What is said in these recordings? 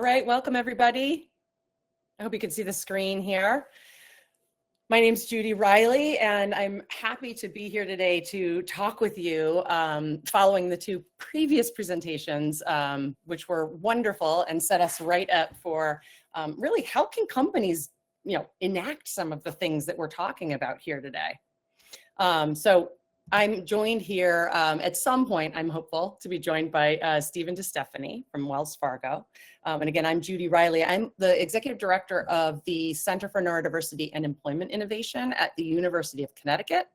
All right, welcome everybody. I hope you can see the screen here. My name's Judy Riley, and I'm happy to be here today to talk with you following the two previous presentations, which were wonderful and set us right up for really how can companies, enact some of the things that we're talking about here today. So I'm joined here at some point, I'm hopeful to be joined by Stephen DeStefani from Wells Fargo. And again, I'm Judy Riley. I'm the Executive Director of the Center for Neurodiversity and Employment Innovation at the University of Connecticut,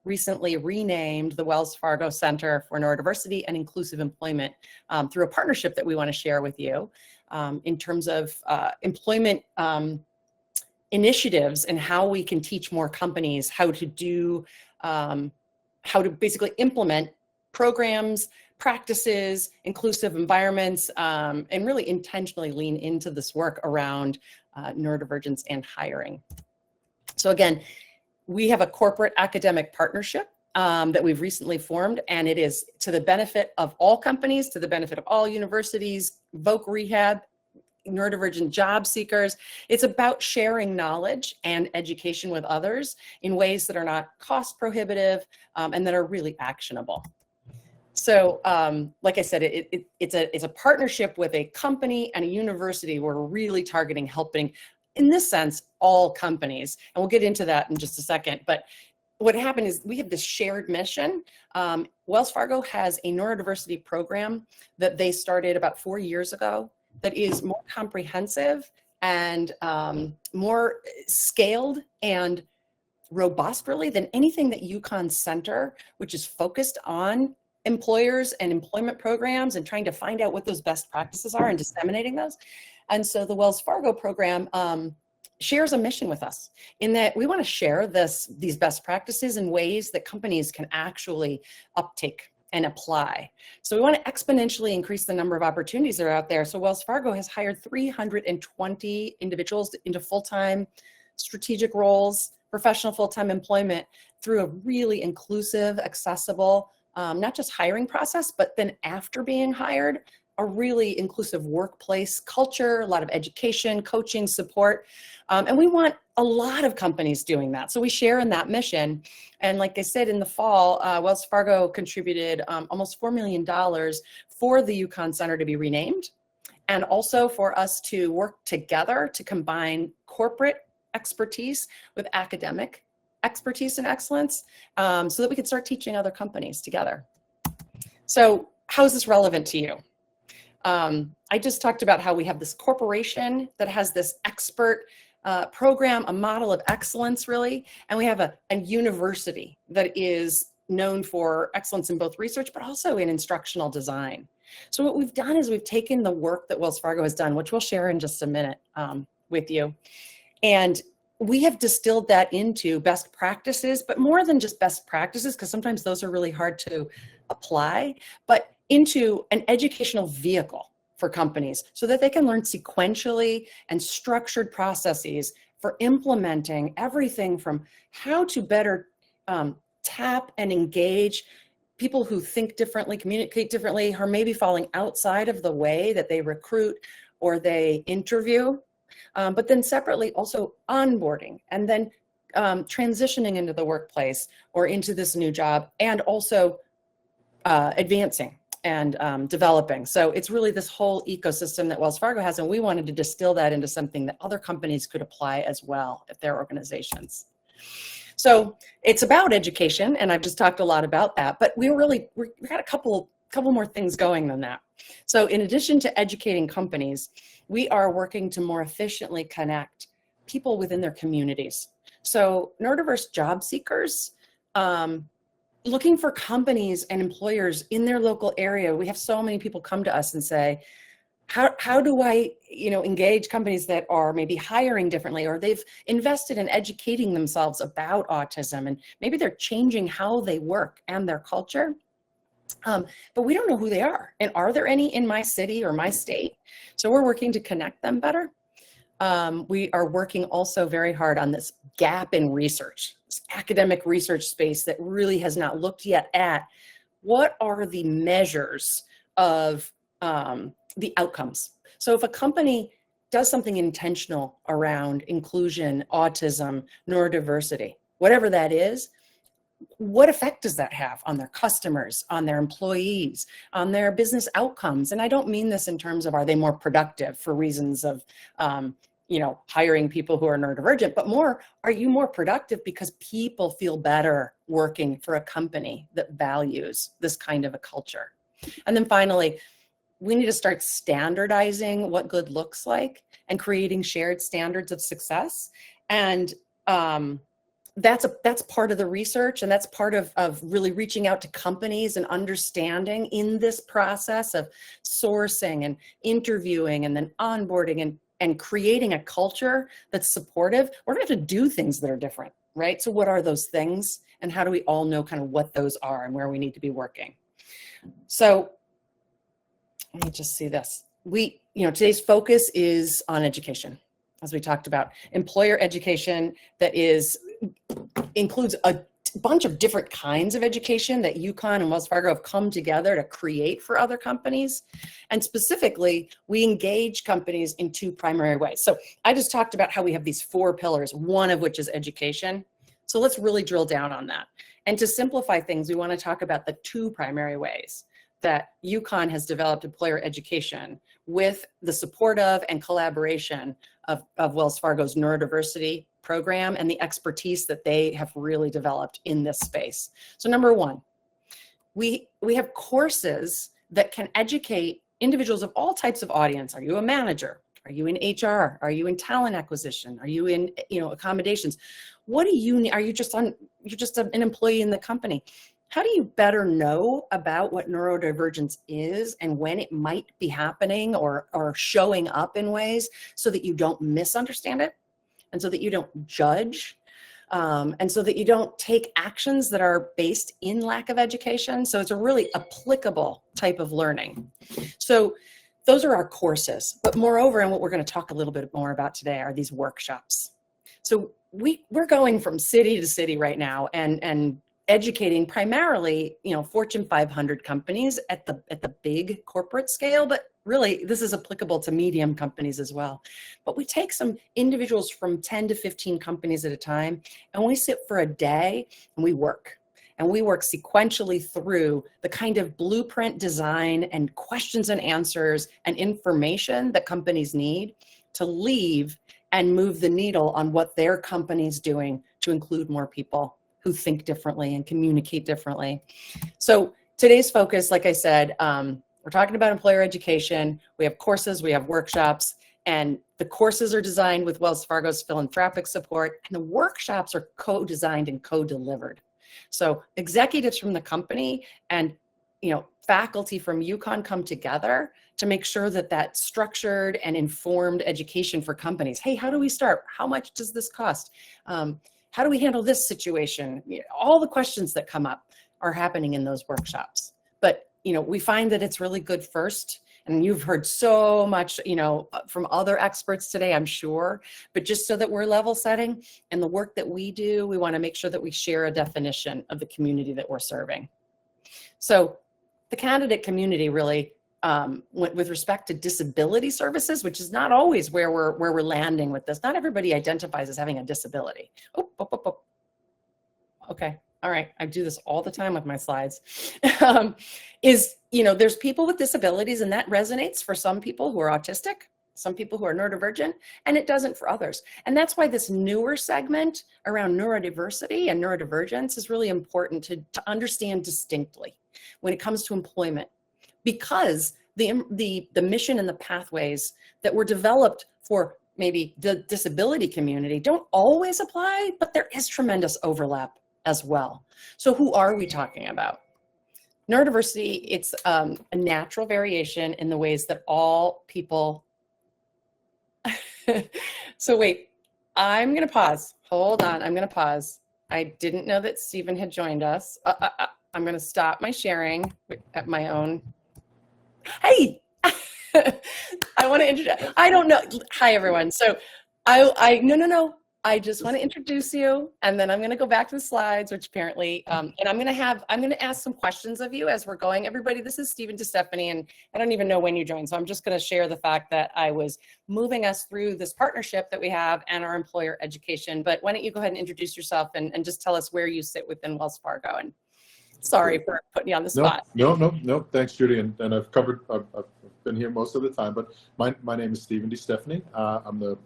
recently renamed the Wells Fargo Center for Neurodiversity and Inclusive Employment through a partnership that we want to share with you in terms of employment initiatives and how we can teach more companies how to do how to basically implement programs, practices, inclusive environments, and really intentionally lean into this work around neurodivergence and hiring. So again, we have a corporate academic partnership that we've recently formed, and it is to the benefit of all companies, to the benefit of all universities, voc rehab, neurodivergent job seekers. It's about sharing knowledge and education with others in ways that are not cost prohibitive and that are really actionable. So like I said, it's a partnership with a company and a university. We're really targeting helping, in this sense, all companies. And we'll get into that in just a second. But what happened is we have this shared mission. Wells Fargo has a neurodiversity program that they started about 4 years ago that is more comprehensive and more scaled and robust, really, than anything that UConn Center, which is focused on employers and employment programs and trying to find out what those best practices are and disseminating those. And so the Wells Fargo program shares a mission with us in that we want to share these best practices in ways that companies can actually uptake and apply. So we want to exponentially increase the number of opportunities that are out there. So Wells Fargo has hired 320 individuals into full-time strategic roles, professional full-time employment through a really inclusive, accessible, not just hiring process, but then after being hired, a really inclusive workplace culture, a lot of education, coaching, support. And we want a lot of companies doing that. So we share in that mission. And like I said, in the fall, Wells Fargo contributed almost $4 million for the UConn Center to be renamed, and also for us to work together to combine corporate expertise with academic expertise and excellence so that we could start teaching other companies together. So how is this relevant to you? I just talked about how we have this corporation that has this expert program, a model of excellence, really, and we have a university that is known for excellence in both research, but also in instructional design. So what we've done is we've taken the work that Wells Fargo has done, which we'll share in just a minute with you, and we have distilled that into best practices, but more than just best practices, because sometimes those are really hard to apply, but into an educational vehicle for companies so that they can learn sequentially and structured processes for implementing everything from how to better tap and engage people who think differently, communicate differently, or maybe falling outside of the way that they recruit or they interview. But then separately also onboarding and then transitioning into the workplace or into this new job, and also advancing and developing. So it's really this whole ecosystem that Wells Fargo has, and we wanted to distill that into something that other companies could apply as well at their organizations. So it's about education, and I've just talked a lot about that, but we got a couple more things going than that. So in addition to educating companies, we are working to more efficiently connect people within their communities. So neurodiverse job seekers, looking for companies and employers in their local area. We have so many people come to us and say, how do I, engage companies that are maybe hiring differently, or they've invested in educating themselves about autism, and maybe they're changing how they work and their culture. But we don't know who they are. And are there any in my city or my state? So we're working to connect them better. We are working also very hard on this gap in research, this academic research space that really has not looked yet at what are the measures of the outcomes. So if a company does something intentional around inclusion, autism, neurodiversity, whatever that is, what effect does that have on their customers, on their employees, on their business outcomes? And I don't mean this in terms of, are they more productive for reasons of, hiring people who are neurodivergent, but more, are you more productive because people feel better working for a company that values this kind of a culture? And then finally, we need to start standardizing what good looks like and creating shared standards of success. And that's part of the research, and that's part of really reaching out to companies and understanding in this process of sourcing and interviewing and then onboarding and creating a culture that's supportive. We're going to have to do things that are different, right? So what are those things, and how do we all know kind of what those are and where we need to be working? So let me just see this. Today's focus is on education, as we talked about. Employer education that includes a bunch of different kinds of education that UConn and Wells Fargo have come together to create for other companies. And specifically, we engage companies in two primary ways. So I just talked about how we have these 4 pillars, one of which is education. So let's really drill down on that. And to simplify things, we want to talk about the 2 primary ways that UConn has developed employer education with the support of and collaboration of Wells Fargo's neurodiversity program and the expertise that they have really developed in this space. So number 1, we have courses that can educate individuals of all types of audience. Are you a manager? Are you in HR? Are you in talent acquisition? Are you in accommodations? What do you need? Are you just an employee in the company? How do you better know about what neurodivergence is and when it might be happening or showing up in ways so that you don't misunderstand it, and so that you don't judge, and so that you don't take actions that are based in lack of education? So it's a really applicable type of learning. So those are our courses. But moreover, and what we're going to talk a little bit more about today, are these workshops. So we're going from city to city right now and educating primarily, Fortune 500 companies at the big corporate scale, but really this is applicable to medium companies as well. But we take some individuals from 10 to 15 companies at a time, and we sit for a day and we work. And we work sequentially through the kind of blueprint design and questions and answers and information that companies need to leave and move the needle on what their company's doing to include more people who think differently and communicate differently. So today's focus, like I said, we're talking about employer education. We have courses, we have workshops, and the courses are designed with Wells Fargo's philanthropic support, and the workshops are co-designed and co-delivered. So executives from the company and faculty from UConn come together to make sure that structured and informed education for companies. Hey, how do we start? How much does this cost? How do we handle this situation? All the questions that come up are happening in those workshops. But, we find that it's really good first. And you've heard so much, from other experts today, I'm sure. But just so that we're level setting and the work that we do, we want to make sure that we share a definition of the community that we're serving. So the candidate community really, with respect to disability services, which is not always where we're landing with this. Not everybody identifies as having a disability. Okay, all right. I do this all the time with my slides. There's people with disabilities, and that resonates for some people who are autistic, some people who are neurodivergent, and it doesn't for others. And that's why this newer segment around neurodiversity and neurodivergence is really important to understand distinctly when it comes to employment. Because the mission and the pathways that were developed for maybe the disability community don't always apply, but there is tremendous overlap as well. So who are we talking about? Neurodiversity, it's a natural variation in the ways that all people... So wait, I'm going to pause. Hold on, I'm going to pause. I didn't know that Stephen had joined us. I'm going to stop my sharing at my own... Hey, I want to introduce, I don't know. Hi, everyone. So no. I just want to introduce you, and then I'm going to go back to the slides, which apparently, and I'm going to ask some questions of you as we're going. Everybody, this is Stephen DeStefani, and I don't even know when you joined, so I'm just going to share the fact that I was moving us through this partnership that we have and our employer education. But why don't you go ahead and introduce yourself and just tell us where you sit within Wells Fargo. And sorry for putting you on the spot. No. Thanks, Judy. And I've been here most of the time, but my name is Stephen DeStefani. I'm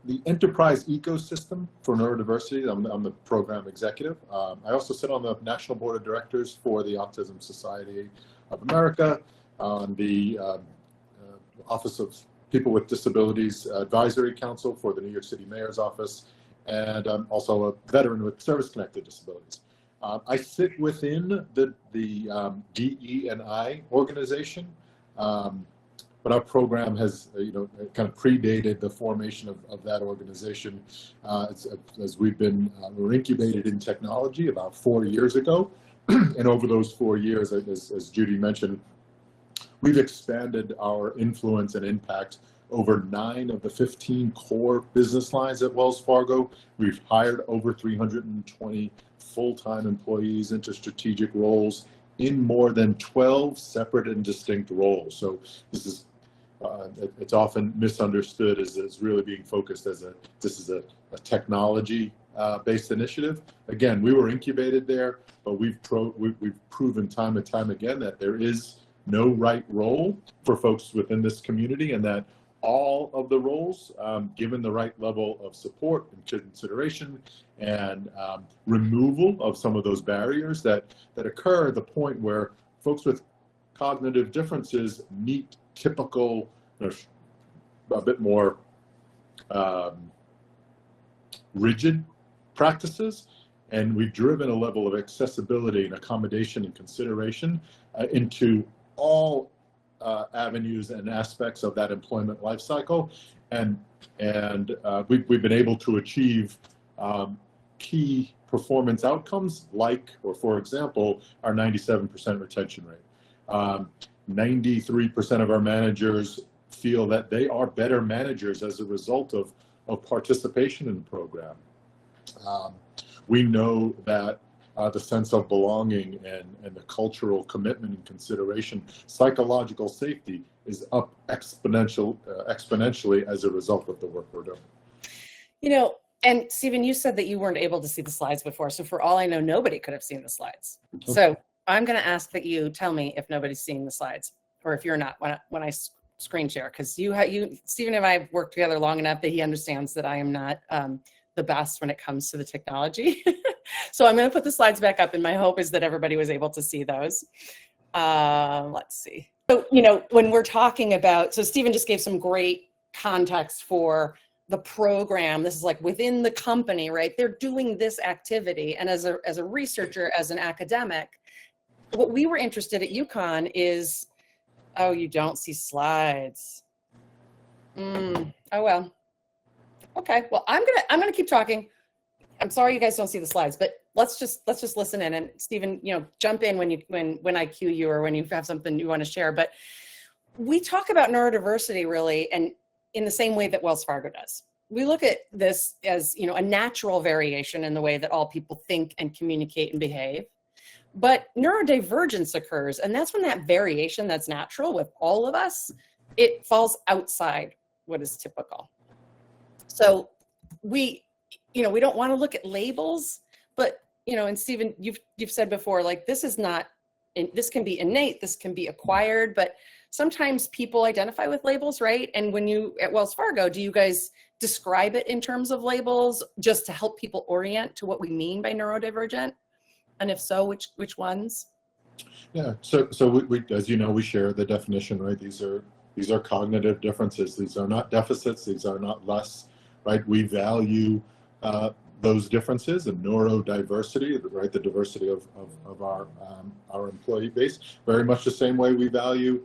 the enterprise ecosystem for neurodiversity. I'm the program executive. I also sit on the National Board of Directors for the Autism Society of America, on the Office of People with Disabilities Advisory Council for the New York City Mayor's Office, and I'm also a veteran with service-connected disabilities. I sit within the DE&I organization. But our program has, kind of predated the formation of that organization. As we're incubated in technology about 4 years ago. And over those 4 years, as Judy mentioned, we've expanded our influence and impact over 9 of the 15 core business lines at Wells Fargo. We've hired over 320 full-time employees into strategic roles in more than 12 separate and distinct roles. So this is it's often misunderstood as really being focused as this is a technology based initiative. Again, we were incubated there, but we've proven time and time again that there is no right role for folks within this community, and that all of the roles, given the right level of support and consideration and removal of some of those barriers that occur at the point where folks with cognitive differences meet typical, a bit more rigid practices, and we've driven a level of accessibility and accommodation and consideration into all avenues and aspects of that employment life cycle, and we've been able to achieve key performance outcomes for example, our 97% retention rate. 93% of our managers feel that they are better managers as a result of participation in the program. We know that the sense of belonging and the cultural commitment and consideration, psychological safety is up exponentially as a result of the work we're doing. And Stephen, you said that you weren't able to see the slides before. So for all I know, nobody could have seen the slides. Okay. So I'm going to ask that you tell me if nobody's seeing the slides, or if you're not when I screen share, because Stephen and I have worked together long enough that he understands that I am not the best when it comes to the technology. So I'm going to put the slides back up, and my hope is that everybody was able to see those. Let's see. So, when we're talking about, so Stephen just gave some great context for the program. This is like within the company, right? They're doing this activity. And as a researcher, as an academic, what we were interested at UConn is, oh, you don't see slides. Oh, well. Okay, well, I'm gonna keep talking. I'm sorry you guys don't see the slides, but let's just listen in. And Stephen, jump in when I cue you, or when you have something you want to share. But we talk about neurodiversity really, and in the same way that Wells Fargo does. We look at this as, a natural variation in the way that all people think and communicate and behave. But neurodivergence occurs, and that's when that variation that's natural with all of us, it falls outside what is typical. So we don't want to look at labels, but, and Stephen, you've said before, like, this can be innate, this can be acquired, but sometimes people identify with labels, right? And when at Wells Fargo, do you guys describe it in terms of labels just to help people orient to what we mean by neurodivergent? And if so, which ones? Yeah, so we, as you know, we share the definition, right? These are cognitive differences. These are not deficits. These are not less, right? We value those differences and neurodiversity, right? The diversity of our employee base, very much the same way we value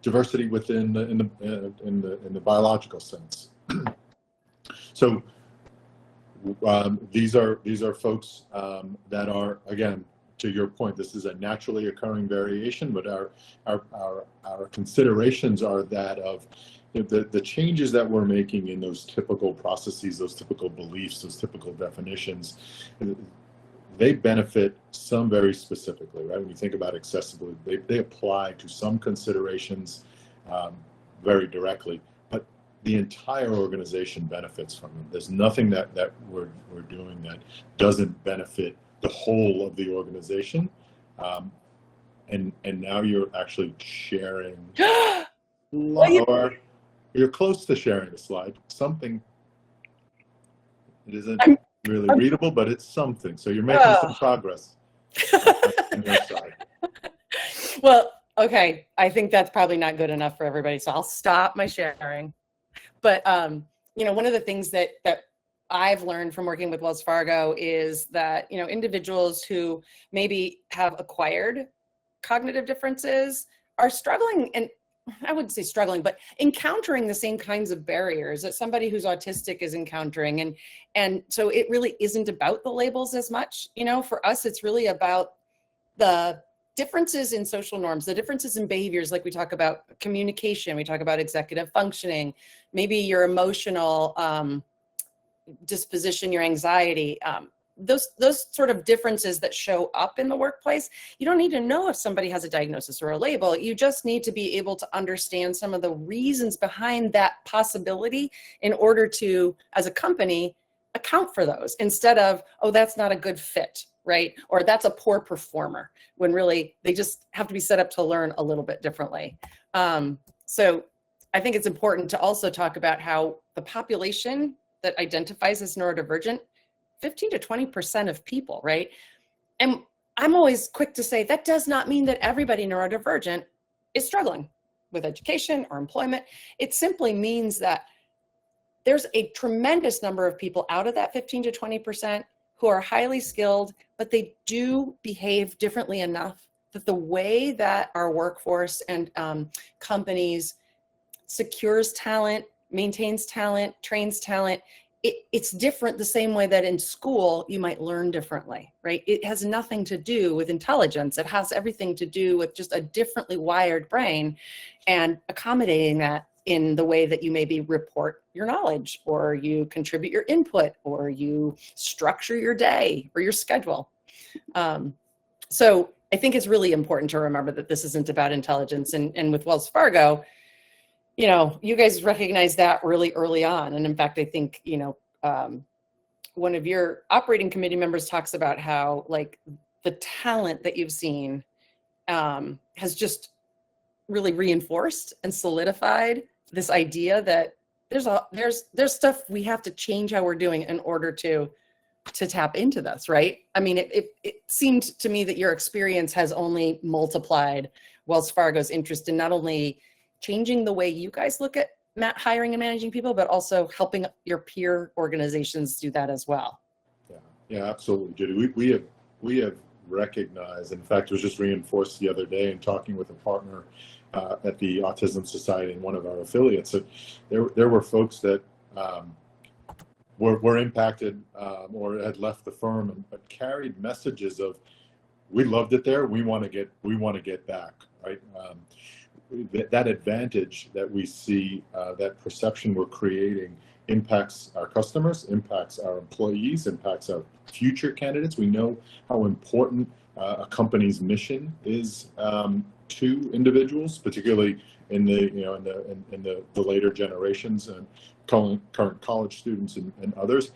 diversity within the biological sense. So these are folks that are, again, to your point, this is a naturally occurring variation, but our considerations are that of, the changes that we're making in those typical processes, those typical beliefs, those typical definitions, they benefit some very specifically, right? When you think about accessibility, they apply to some considerations very directly, but the entire organization benefits from them. There's nothing that we're doing that doesn't benefit the whole of the organization. And now you're actually sharing, or you're close to sharing a slide. Something, it isn't really readable, but it's something. So you're making some progress on your side. Well, okay. I think that's probably not good enough for everybody. So I'll stop my sharing. But, one of the things that I've learned from working with Wells Fargo is that, individuals who maybe have acquired cognitive differences are struggling, and I wouldn't say struggling, but encountering the same kinds of barriers that somebody who's autistic is encountering. And so it really isn't about the labels as much. For us, it's really about the differences in social norms, the differences in behaviors, like we talk about communication, we talk about executive functioning, maybe your emotional disposition, your anxiety, those sort of differences that show up in the workplace. You don't need to know if somebody has a diagnosis or a label. You just need to be able to understand some of the reasons behind that possibility in order to, as a company, account for those, instead of, oh, that's not a good fit, right? Or that's a poor performer, when really they just have to be set up to learn a little bit differently. So I think it's important to also talk about how the population that identifies as neurodivergent, 15 to 20% of people, right? And I'm always quick to say that does not mean that everybody neurodivergent is struggling with education or employment. It simply means that there's a tremendous number of people out of that 15 to 20% who are highly skilled, but they do behave differently enough that the way that our workforce and companies secures talent, maintains talent, trains talent, it's different the same way that in school you might learn differently, right? It has nothing to do with intelligence. It has everything to do with just a differently wired brain and accommodating that in the way that you maybe report your knowledge, or you contribute your input, or you structure your day or your schedule. So I think it's really important to remember that this isn't about intelligence. And with Wells Fargo, you guys recognize that really early on. And in fact, I think, one of your operating committee members talks about how, like, the talent that you've seen has just really reinforced and solidified this idea that there's stuff we have to change how we're doing in order to tap into this, right? I mean, it seemed to me that your experience has only multiplied Wells Fargo's interest in not only changing the way you guys look at hiring and managing people, but also helping your peer organizations do that as well. Yeah, absolutely, Judy. We have recognized, in fact, it was just reinforced the other day in talking with a partner at the Autism Society in one of our affiliates, that there were folks that were impacted or had left the firm, but carried messages of, we loved it there, we want to get back, right? That advantage that we see, that perception we're creating, impacts our customers, impacts our employees, impacts our future candidates. We know how important a company's mission is to individuals, particularly in the later generations and current college students and others.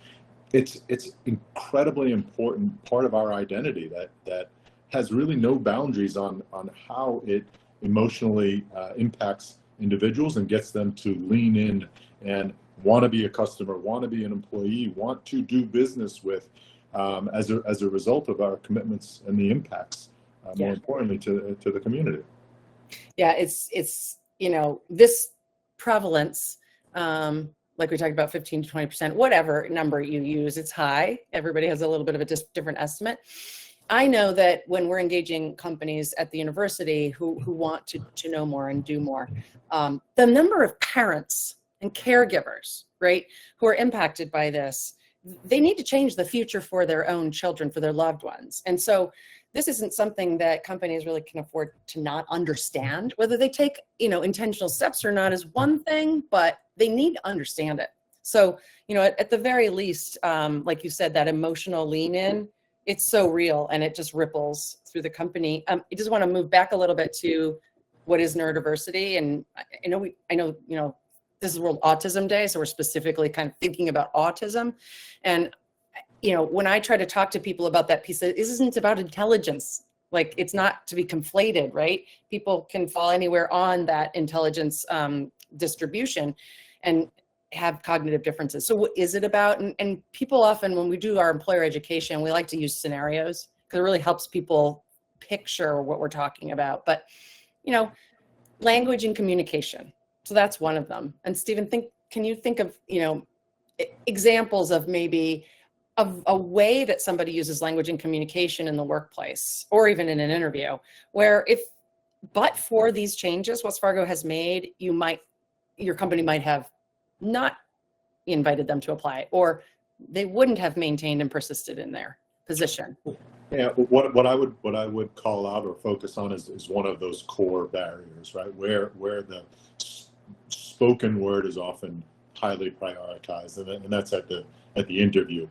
It's incredibly important part of our identity that has really no boundaries on how it emotionally impacts individuals and gets them to lean in and want to be a customer, want to be an employee, want to do business with, as a result of our commitments and the impacts, more importantly, to the community. Yeah, it's this prevalence, like we talked about, 15 to 20%, whatever number you use, it's high. Everybody has a little bit of a different estimate. I know that when we're engaging companies at the university who want to know more and do more, the number of parents and caregivers, right, who are impacted by this they need to change the future for their own children, for their loved ones. And so this isn't something that companies really can afford to not understand. Whether they take, intentional steps or not is one thing, but they need to understand it. So, at the very least, like you said, that emotional lean in, it's so real and it just ripples through the company. I just want to move back a little bit to what is neurodiversity. And I know, this is World Autism Day, so we're specifically kind of thinking about autism. And when I try to talk to people about that piece, this isn't about intelligence. Like, it's not to be conflated, right? People can fall anywhere on that intelligence distribution and have cognitive differences. So what is it about? And people often, when we do our employer education, we like to use scenarios because it really helps people picture what we're talking about. But, language and communication. So that's one of them. And Stephen, can you think of, examples of maybe a way that somebody uses language and communication in the workplace or even in an interview where but for these changes Wells Fargo has made, your company might have not invited them to apply, or they wouldn't have maintained and persisted in their position? Yeah, what I would call out or focus on is one of those core barriers, right? Where the spoken word is often highly prioritized, and that's at the interview.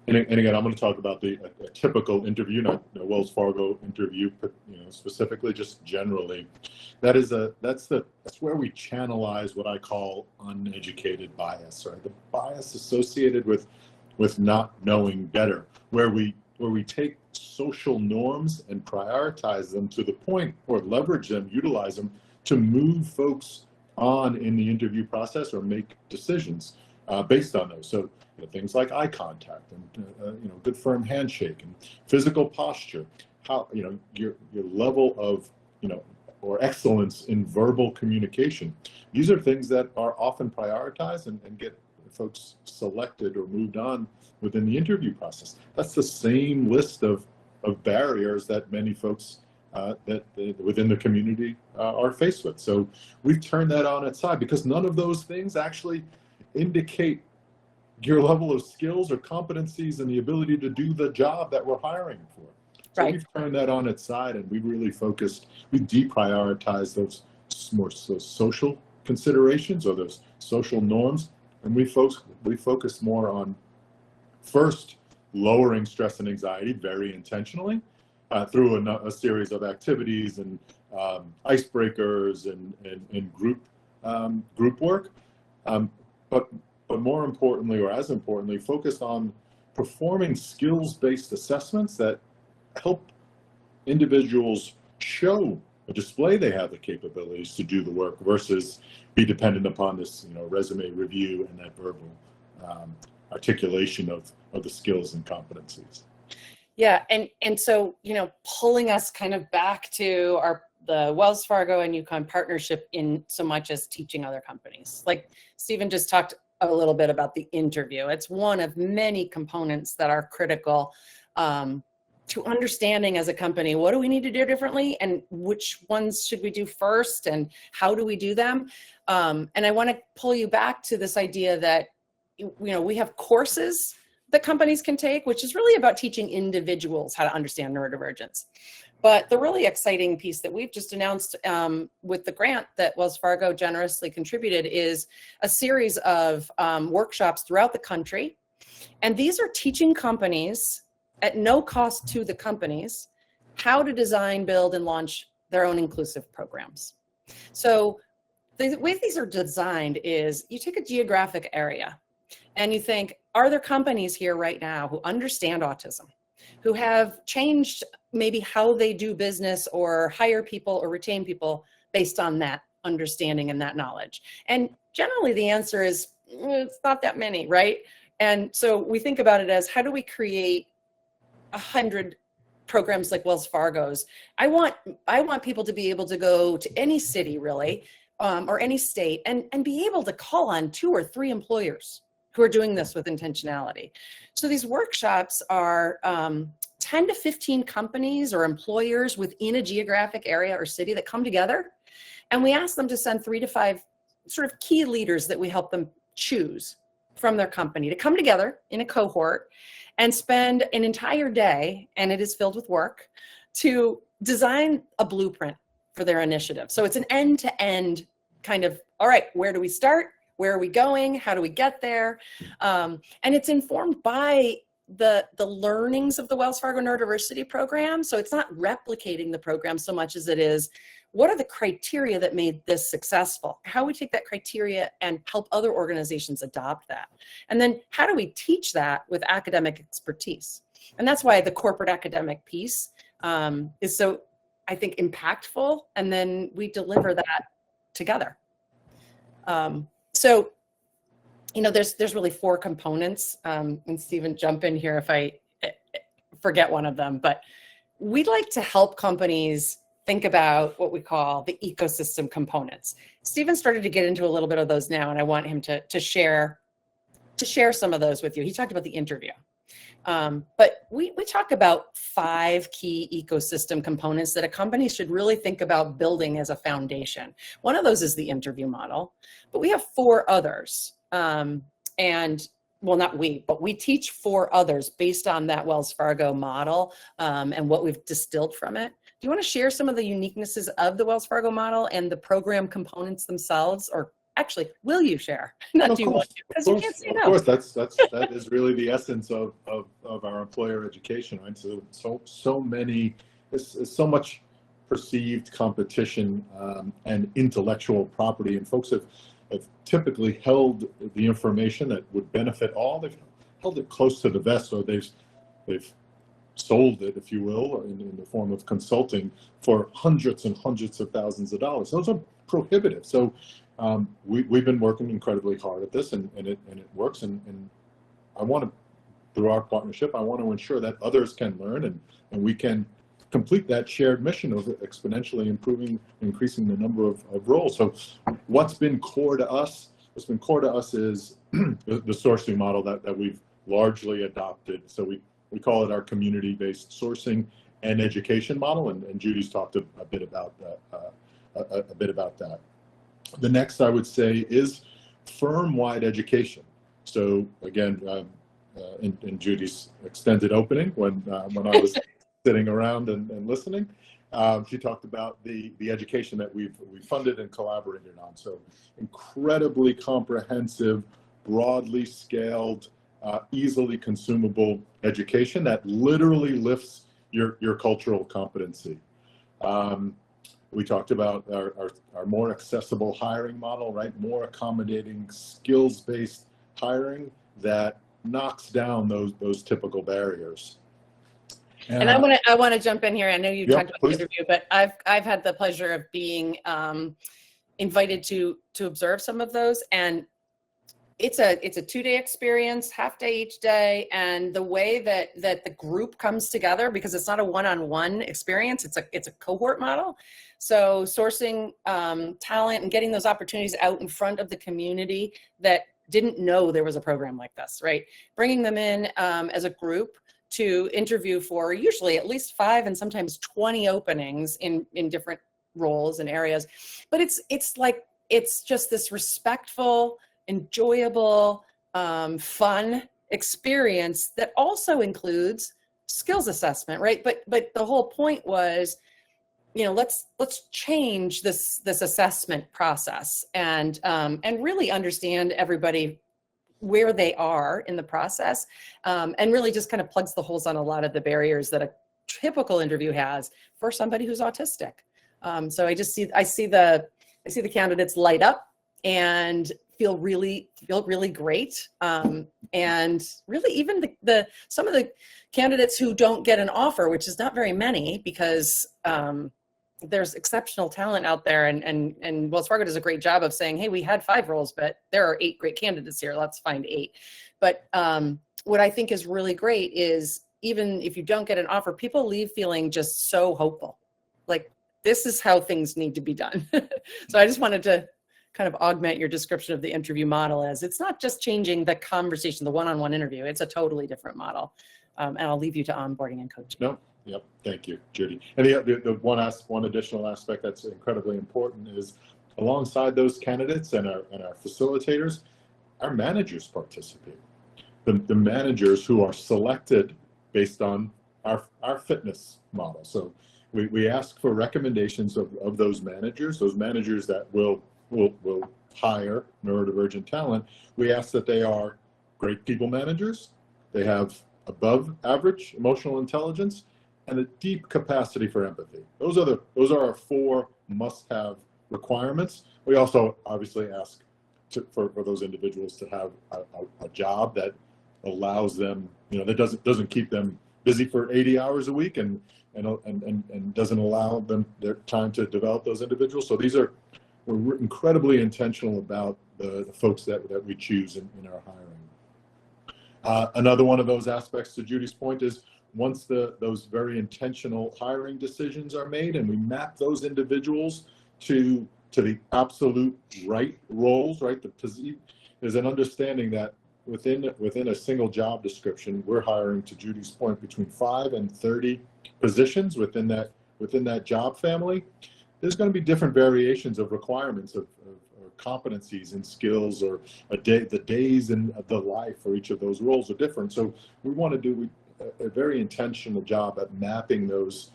And again, I'm going to talk about a typical interview, not a Wells Fargo interview, but specifically, just generally. That's where we channelize what I call uneducated bias, right? The bias associated with not knowing better, where we take social norms and prioritize them to the point, or leverage them, utilize them to move folks on in the interview process or make decisions based on those. So things like eye contact and good firm handshake and physical posture, how your level of or excellence in verbal communication. These are things that are often prioritized and get folks selected or moved on within the interview process. That's the same list of barriers that many folks that within the community are faced with. So we've turned that on its side because none of those things actually indicate your level of skills or competencies and the ability to do the job that we're hiring for. So We've turned that on its side, and we deprioritized those social considerations or those social norms, and we focus more on first lowering stress and anxiety very intentionally through a series of activities and icebreakers and group work, but more importantly, or as importantly, focused on performing skills-based assessments that help individuals show or display they have the capabilities to do the work versus be dependent upon this resume review and that verbal articulation of the skills and competencies. Yeah, and so pulling us kind of back to the Wells Fargo and UConn partnership in so much as teaching other companies. Like Stephen just talked a little bit about the interview. It's one of many components that are critical to understanding as a company, what do we need to do differently and which ones should we do first and how do we do them? And I want to pull you back to this idea that, we have courses that companies can take, which is really about teaching individuals how to understand neurodivergence. But the really exciting piece that we've just announced with the grant that Wells Fargo generously contributed is a series of workshops throughout the country. And these are teaching companies at no cost to the companies how to design, build, and launch their own inclusive programs. So the way these are designed is you take a geographic area and you think, are there companies here right now who understand autism, who have changed maybe how they do business or hire people or retain people based on that understanding and that knowledge? And generally the answer is, it's not that many, right? And so we think about it as, how do we create 100 programs like Wells Fargo's? I want people to be able to go to any city really, or any state and be able to call on 2 or 3 employers who are doing this with intentionality. So these workshops are 10 to 15 companies or employers within a geographic area or city that come together. And we ask them to send 3 to 5 sort of key leaders that we help them choose from their company to come together in a cohort and spend an entire day, and it is filled with work, to design a blueprint for their initiative. So it's an end-to-end kind of, all right, where do we start? Where are we going? How do we get there? And it's informed by the learnings of the Wells Fargo Neurodiversity program. So it's not replicating the program so much as it is, what are the criteria that made this successful? How we take that criteria and help other organizations adopt that. And then how do we teach that with academic expertise? And that's why the corporate academic piece is so, I think, impactful. And then we deliver that together. So, you know, there's really 4 components, and Stephen, jump in here if I forget one of them, but we'd like to help companies think about what we call the ecosystem components. Stephen started to get into a little bit of those now, and I want him to share some of those with you. He talked about the interview. But we talk about 5 key ecosystem components that a company should really think about building as a foundation. One of those is the interview model, but we have 4 others. And well, not we, but we teach 4 others based on that Wells Fargo model and what we've distilled from it. Do you want to share some of the uniquenesses of the Wells Fargo model and the program components themselves, or actually, will you share? Not do you want to, because you can't say no. Of course, that is really the essence of our employer education, right? So many, there's so much perceived competition and intellectual property, and folks have typically held the information that would benefit all. They've held it close to the vest, or they've sold it, if you will, in the form of consulting for hundreds and hundreds of thousands of dollars. Those are prohibitive. So we've been working incredibly hard at this, and it works. And I want to, through our partnership, I want to ensure that others can learn and we can complete that shared mission of exponentially increasing the number of roles. So what's been core to us? What's been core to us is the sourcing model that we've largely adopted. So we call it our community-based sourcing and education model, and Judy's talked a bit about that. The next, I would say, is firm-wide education. So again, in Judy's extended opening, when I was sitting around and listening, she talked about the education that we've funded and collaborated on. So incredibly comprehensive, broadly scaled, easily consumable education that literally lifts your cultural competency. We talked about our more accessible hiring model, right? More accommodating, skills-based hiring that knocks down those typical barriers. And I want to jump in here. I know you talked about the interview, but I've had the pleasure of being invited to observe some of those, and it's a 2-day experience, half day each day, and the way that the group comes together, because it's not a one-on-one experience, it's a cohort model. So sourcing talent and getting those opportunities out in front of the community that didn't know there was a program like this, right? Bringing them in as a group to interview for usually at least 5 and sometimes 20 openings in different roles and areas. But it's just this respectful, enjoyable, fun experience that also includes skills assessment, right? But the whole point was, you know, let's change this assessment process and really understand everybody where they are in the process, and really just kind of plugs the holes on a lot of the barriers that a typical interview has for somebody who's autistic. So I see the candidates light up and feel really great, and really even some of the candidates who don't get an offer, which is not very many, because there's exceptional talent out there, and Wells Fargo does a great job of saying, hey, we had 5 roles, but there are 8 great candidates here, let's find 8. But what I think is really great is, even if you don't get an offer, people leave feeling just so hopeful, like this is how things need to be done. So I just wanted to kind of augment your description of the interview model, as it's not just changing the conversation, the one-on-one interview, it's a totally different model. And I'll leave you to onboarding and coaching. No. Yep. Thank you, Judy. And the one additional aspect that's incredibly important is, alongside those candidates and our facilitators, our managers participate. The managers who are selected based on our fitness model. So we ask for recommendations of those managers that will hire neurodivergent talent. We ask that they are great people managers, they have above average emotional intelligence, and a deep capacity for empathy. Those are our 4 must-have requirements. We also obviously ask for those individuals to have a job that allows them, that doesn't keep them busy for 80 hours a week and doesn't allow them their time to develop those individuals. So we're incredibly intentional about the folks that we choose in our hiring. Another one of those aspects, to Judy's point, is once those very intentional hiring decisions are made and we map those individuals to the absolute right roles, right? There's an understanding that within a single job description, we're hiring, to Judy's point, between 5 and 30 positions within that job family. There's going to be different variations of requirements of competencies and skills, or the days and the life for each of those roles are different. So we want to do a very intentional job at mapping those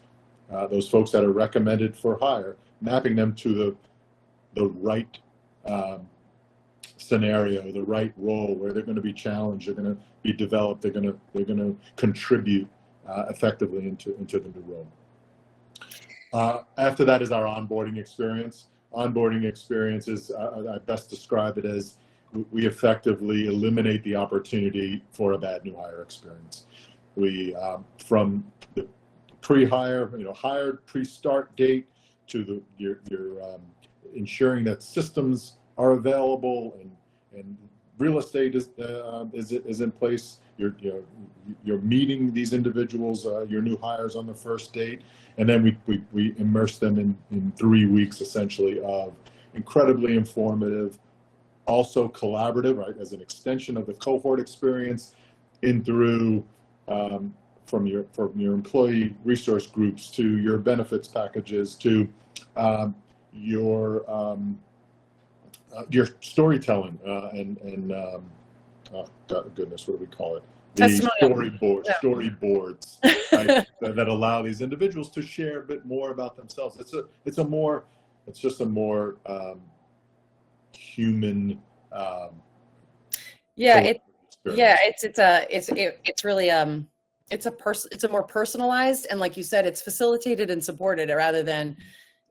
folks that are recommended for hire, mapping them to the right scenario, the right role where they're going to be challenged, they're going to be developed, they're going to contribute effectively into the new role. After that is our onboarding experience. Onboarding experience is, I best describe it as, we effectively eliminate the opportunity for a bad new hire experience. We, from the pre-hire, hired pre-start date, to your ensuring that systems are available and real estate is in place. You're meeting these individuals, your new hires, on the first date, and then we immerse them in 3 weeks essentially of incredibly informative, also collaborative, right, as an extension of the cohort experience, in through from your employee resource groups to your benefits packages to your storytelling and goodness, what do we call it? The storyboards, right, that allow these individuals to share a bit more about themselves. It's just a more human. It's a more personalized, and like you said, it's facilitated and supported rather than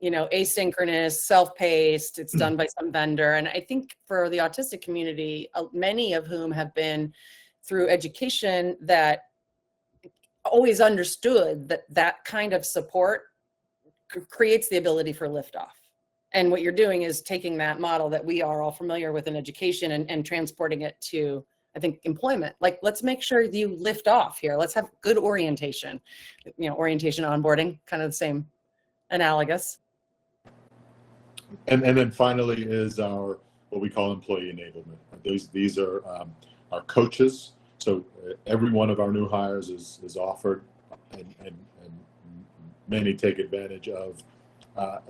asynchronous, self-paced. It's done by some vendor. And I think for the autistic community, many of whom have been through education that always understood that kind of support creates the ability for liftoff. And what you're doing is taking that model that we are all familiar with in education and transporting it to, I think, employment. Like, let's make sure you lift off here. Let's have good orientation. Orientation, onboarding, kind of the same, analogous. And then finally is what we call employee enablement. These are our coaches. So every one of our new hires is offered, and many take advantage of a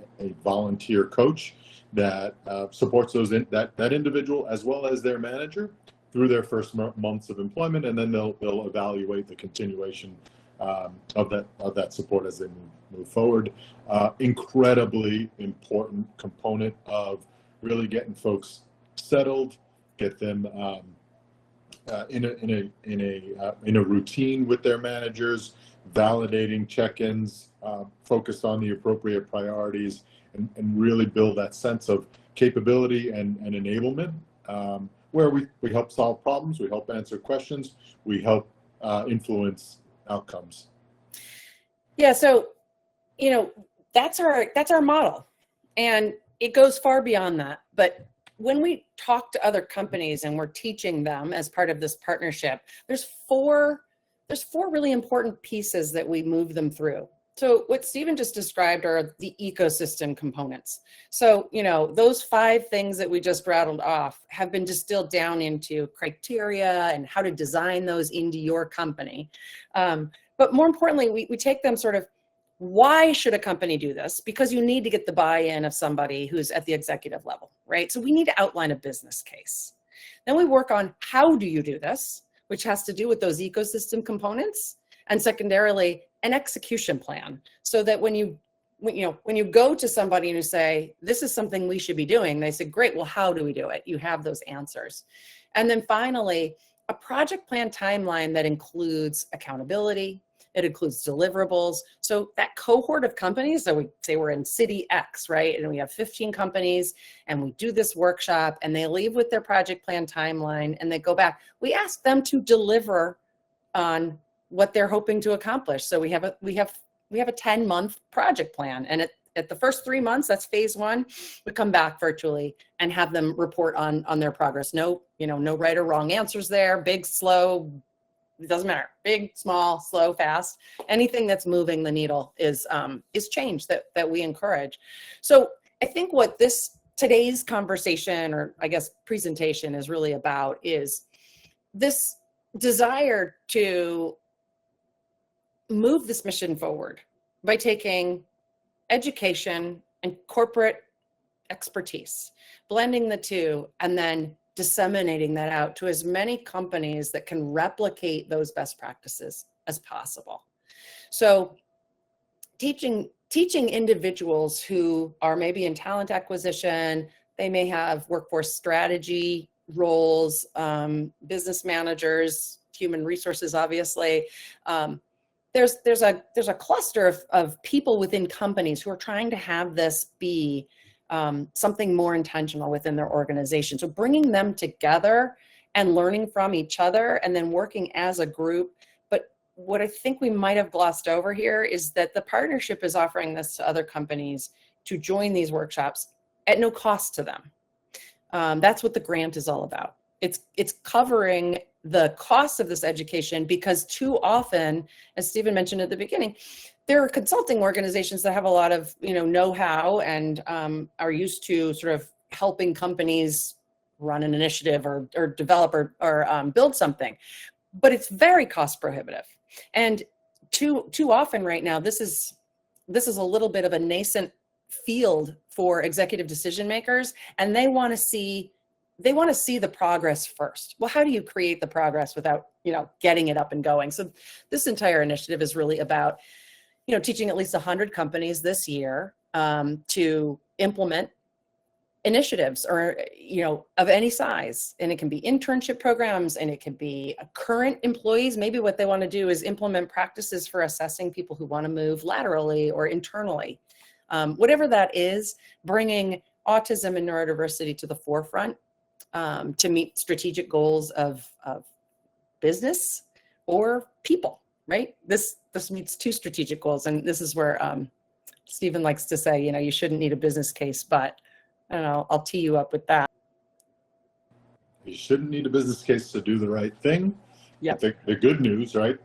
volunteer coach that supports that individual as well as their manager through their first months of employment, and then they'll evaluate the continuation of that support as they move forward. Incredibly important component of really getting folks settled, get them in a routine with their managers, validating check-ins, focused on the appropriate priorities, and really build that sense of capability and enablement, where we help solve problems, we help answer questions, we help influence outcomes. Yeah, so that's our model, and it goes far beyond that. But when we talk to other companies and we're teaching them as part of this partnership, there's four really important pieces that we move them through. So what Stephen just described are the ecosystem components. So, those 5 things that we just rattled off have been distilled down into criteria and how to design those into your company. But more importantly, we take them sort of, why should a company do this? Because you need to get the buy-in of somebody who's at the executive level, right? So we need to outline a business case. Then we work on how do you do this, which has to do with those ecosystem components, and secondarily, an execution plan, so that when you go to somebody and you say, this is something we should be doing, they say, great, well, how do we do it? You have those answers. And then finally, a project plan timeline that includes accountability, it includes deliverables. So that cohort of companies, so we say we're in city X, right? And we have 15 companies and we do this workshop and they leave with their project plan timeline and they go back. We ask them to deliver on what they're hoping to accomplish. So we have a 10-month project plan, and at the first 3 months, that's phase one, we come back virtually and have them report on their progress. No right or wrong answers there, big, slow, it doesn't matter. Big, small, slow, fast, anything that's moving the needle is change that we encourage. So I think what today's conversation, or I guess presentation, is really about is this desire to move this mission forward by taking education and corporate expertise, blending the two, and then disseminating that out to as many companies that can replicate those best practices as possible. So teaching individuals who are maybe in talent acquisition, they may have workforce strategy roles, business managers, human resources, obviously. There's a cluster of people within companies who are trying to have this be something more intentional within their organization. So bringing them together and learning from each other and then working as a group. But what I think we might have glossed over here is that the partnership is offering this to other companies to join these workshops at no cost to them. That's what the grant is all about. It's covering the cost of this education, because too often, as Stephen mentioned at the beginning, there are consulting organizations that have a lot of know-how and are used to sort of helping companies run an initiative or develop or build something, but it's very cost prohibitive. And too often right now, this is a little bit of a nascent field for executive decision makers, and they want to see the progress first. Well, how do you create the progress without getting it up and going? So this entire initiative is really about teaching at least 100 companies this year to implement initiatives or of any size. And it can be internship programs, and it can be current employees. Maybe what they want to do is implement practices for assessing people who want to move laterally or internally. Whatever that is, bringing autism and neurodiversity to the forefront to meet strategic goals of business or people, right? This meets two strategic goals, and this is where Stephen likes to say, you shouldn't need a business case, but I don't know, I'll tee you up with that. You shouldn't need a business case to do the right thing. Yeah. The good news, right?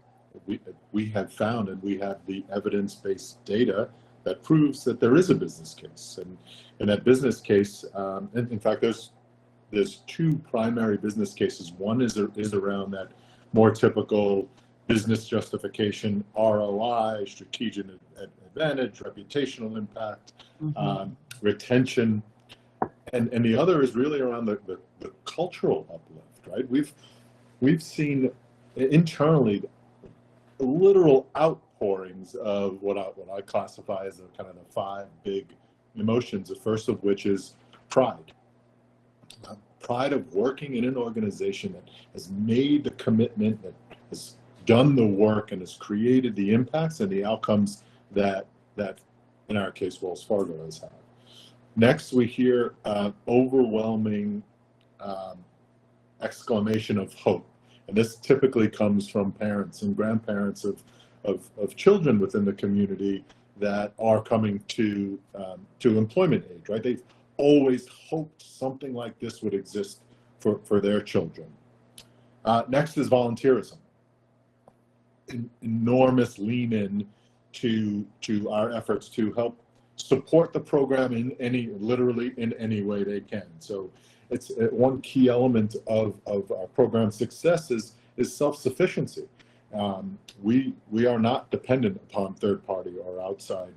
We have found, and we have the evidence-based data that proves that there is a business case, and that business case, in fact, there's two primary business cases. One is around that more typical business justification, ROI, strategic advantage, reputational impact, retention, and the other is really around the cultural uplift, right? We've seen internally literal outpourings of what I classify as kind of the 5 big emotions, the first of which is pride. Pride of working in an organization that has made the commitment, that has done the work, and has created the impacts and the outcomes that in our case, Wells Fargo has had. Next, we hear overwhelming exclamation of hope. And this typically comes from parents and grandparents of children within the community that are coming to employment age, right? They've always hoped something like this would exist for their children. Next is volunteerism. Enormous lean in to our efforts to help support the program literally in any way they can. So it's one key element of our program success is self-sufficiency. We are not dependent upon third party or outside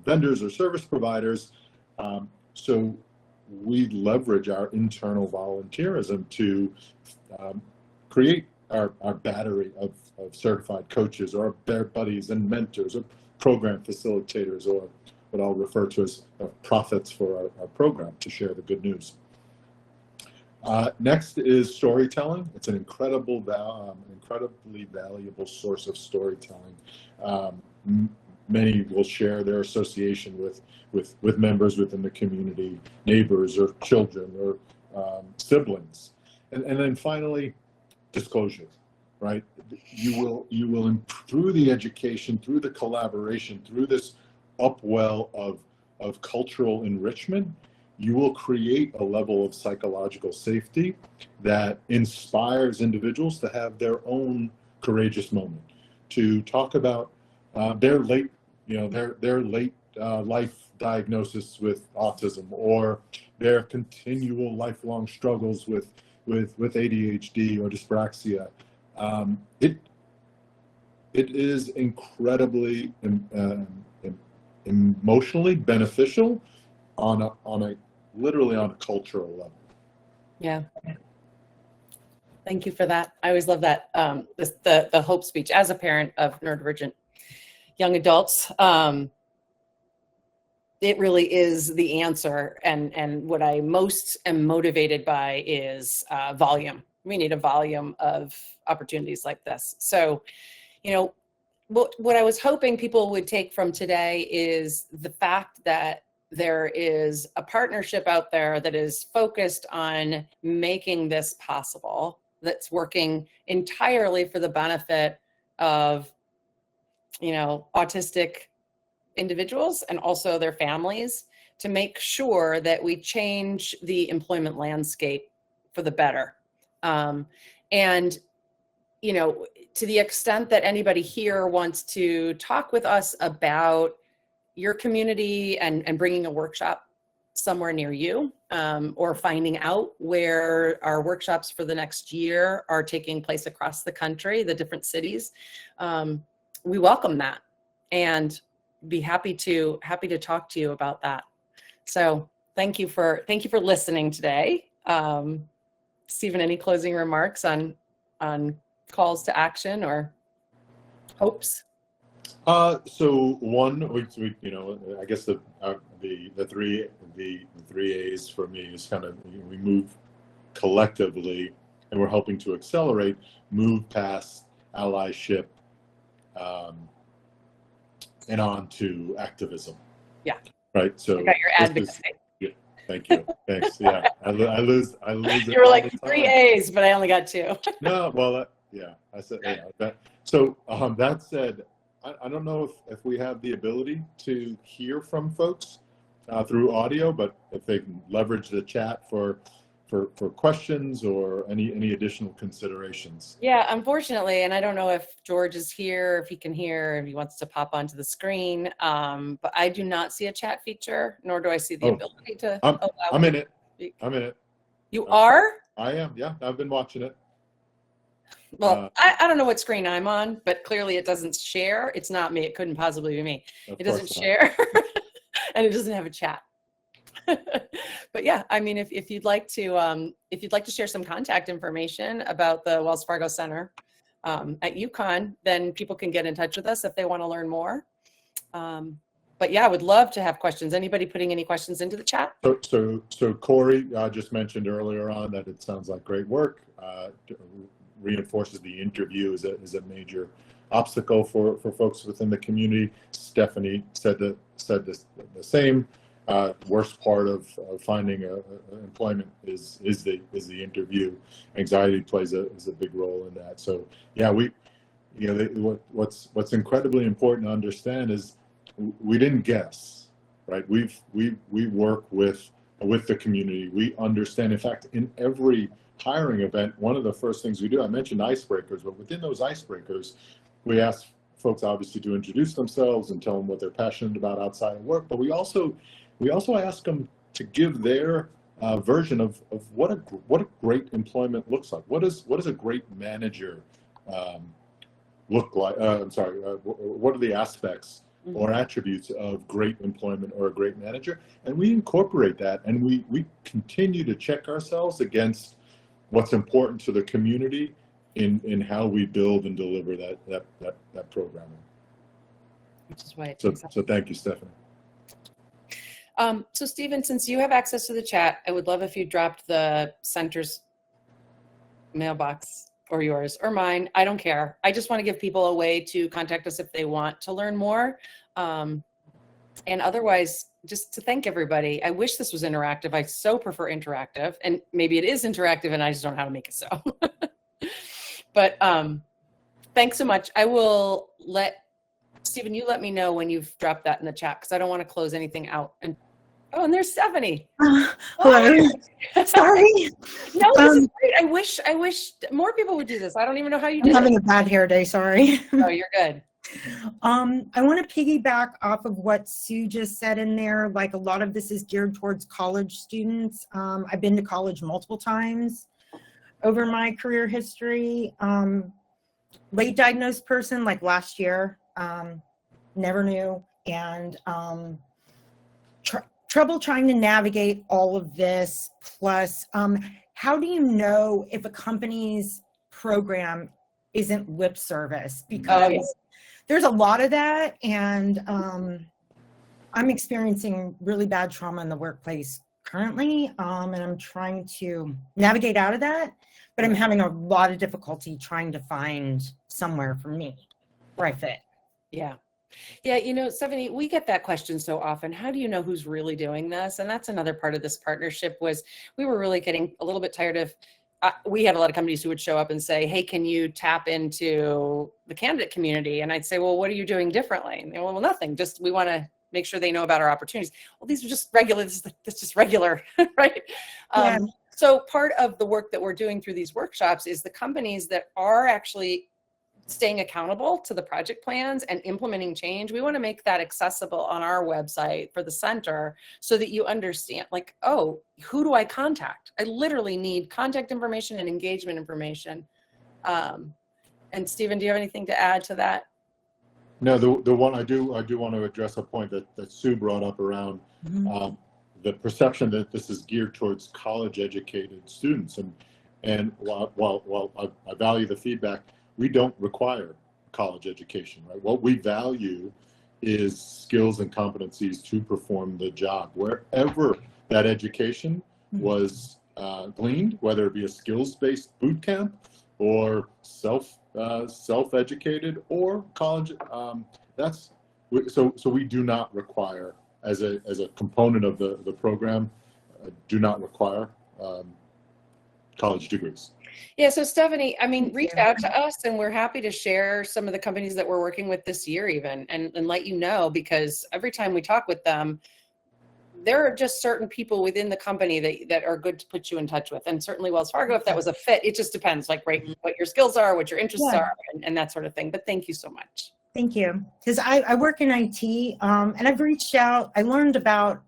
vendors or service providers. So we leverage our internal volunteerism to create our battery of certified coaches, or their buddies and mentors, or program facilitators, or what I'll refer to as prophets for our program, to share the good news. Next is storytelling. It's an incredibly valuable source of storytelling. Many will share their association with members within the community, neighbors or children or siblings. And then finally, disclosure, right? You will through the education, through the collaboration, through this upwell of cultural enrichment, you will create a level of psychological safety that inspires individuals to have their own courageous moment, to talk about their late life diagnosis with autism, or their continual lifelong struggles with ADHD or dyspraxia. It is incredibly emotionally beneficial literally on a cultural level. Yeah. Thank you for that. I always love that, the hope speech. As a parent of neurodivergent young adults, it really is the answer. And what I most am motivated by is volume. We need a volume of opportunities like this. So, what I was hoping people would take from today is the fact that there is a partnership out there that is focused on making this possible, that's working entirely for the benefit of, autistic individuals and also their families, to make sure that we change the employment landscape for the better. To the extent that anybody here wants to talk with us about your community and bringing a workshop somewhere near you, or finding out where our workshops for the next year are taking place across the country, the different cities, we welcome that and be happy to talk to you about that. So thank you for listening today. Stephen, any closing remarks on calls to action or hopes? So one, I guess the three A's for me is kind of, we move collectively, and we're helping to accelerate, move past allyship, and on to activism. Yeah. Right. So I got your advocacy. Thank you. Thanks. Yeah. I lose. You were like 3 A's, but I only got 2. No. Well, I said, that. So that said, I don't know if we have the ability to hear from folks through audio, but if they can leverage the chat for questions or any additional considerations. Yeah, unfortunately, and I don't know if George is here, if he can hear, if he wants to pop onto the screen, but I do not see a chat feature, nor do I see the ability to allow. I'm in it. I'm in it. You are? I am. Yeah, I've been watching it. Well, I don't know what screen I'm on, but clearly it doesn't share. It's not me. It couldn't possibly be me. It doesn't share, and it doesn't have a chat. But yeah, I mean, if you'd like to share some contact information about the Wells Fargo Center at UConn, then people can get in touch with us if they want to learn more. But yeah, I would love to have questions. Anybody putting any questions into the chat? So Corey just mentioned earlier on that it sounds like great work. Reinforces the interview is a major obstacle for folks within the community. DeStefani said the same. Worst part of finding employment is the interview. Anxiety plays is a big role in that. So yeah, what's incredibly important to understand is we didn't guess, right? We work with the community. We understand. In fact, in every hiring event, one of the first things we do, I mentioned icebreakers, but within those icebreakers, we ask folks obviously to introduce themselves and tell them what they're passionate about outside of work, but we also ask them to give their version of what a great employment looks like. What does a great manager look like? What are the aspects or attributes of great employment or a great manager, and we incorporate that, and we continue to check ourselves against what's important to the community in how we build and deliver that programming. Which is why So thank you, Stephanie. So Stephen, since you have access to the chat, I would love if you dropped the center's mailbox, or yours or mine. I don't care. I just want to give people a way to contact us if they want to learn more. And otherwise, just to thank everybody. I wish this was interactive. I so prefer interactive, and maybe it is interactive and I just don't know how to make it so. But thanks so much. I will let Stephen, you let me know when you've dropped that in the chat, because I don't want to close anything out. And and there's Stephanie. Hello. Sorry. No, this is great. I wish more people would do this. I don't even know how you do it. I'm having a bad hair day, sorry. Oh, you're good. I want to piggyback off of what Sue just said in there. Like, a lot of this is geared towards college students. I've been to college multiple times over my career history. Late diagnosed person, like last year, never knew. And trouble trying to navigate all of this. Plus, how do you know if a company's program isn't lip service? Because there's a lot of that, and I'm experiencing really bad trauma in the workplace currently, and I'm trying to navigate out of that, but I'm having a lot of difficulty trying to find somewhere for me where I fit. Yeah. Yeah, Stephanie, we get that question so often. How do you know who's really doing this? And that's another part of this partnership. Was we were really getting a little bit tired of, we had a lot of companies who would show up and say, hey, can you tap into the candidate community? And I'd say, well, what are you doing differently? And they go, well, nothing, just we want to make sure they know about our opportunities. Well, these are just regular, this is just regular, right? Yeah. So part of the work that we're doing through these workshops is the companies that are actually staying accountable to the project plans and implementing change. We want to make that accessible on our website for the center so that you understand, like, oh, who do I contact? I literally need contact information and engagement information. And Stephen, do you have anything to add to that? No, the one I do want to address a point that Sue brought up around the perception that this is geared towards college educated students. And while I value the feedback, we don't require college education, right? What we value is skills and competencies to perform the job, wherever that education was gleaned, whether it be a skills-based boot camp or self-educated or college. So we do not require, as a component of the program, do not require college degrees. Yeah, so Stephanie, reach out to us, and we're happy to share some of the companies that we're working with this year even, and let you know, because every time we talk with them, there are just certain people within the company that are good to put you in touch with. And certainly Wells Fargo, if that was a fit, it just depends, like, right, what your skills are, what your interests are, and that sort of thing. But thank you so much. Thank you. Because I work in IT, and I've reached out. I learned about,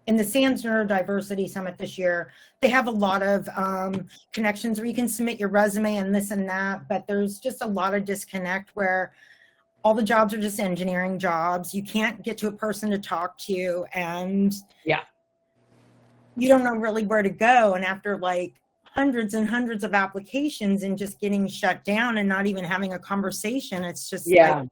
in the SANS Neurodiversity Summit this year, they have a lot of connections where you can submit your resume and this and that, but there's just a lot of disconnect where all the jobs are just engineering jobs. You can't get to a person to talk to, and you don't know really where to go. And after like hundreds and hundreds of applications and just getting shut down and not even having a conversation, it's just like,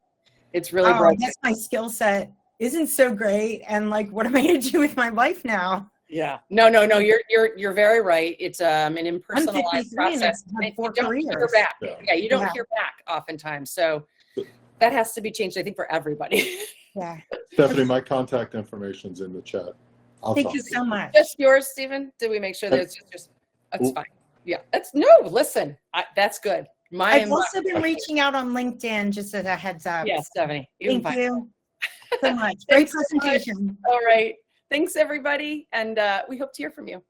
it's really I guess my skill set isn't so great, and like, what am I going to do with my life now? Yeah, no, you're very right. It's an impersonalized process. You don't hear back. Yeah, you don't hear back oftentimes. So that has to be changed, I think, for everybody. Yeah. Stephanie, my contact information's in the chat. Thank you so much. Just yours, Stephen? Did we make sure that it's just it's fine. Yeah, listen, that's good. I've also been reaching out on LinkedIn, just as a heads up. Yes, Stephanie. Thank you so much. Great presentation. All right. Thanks, everybody. And we hope to hear from you.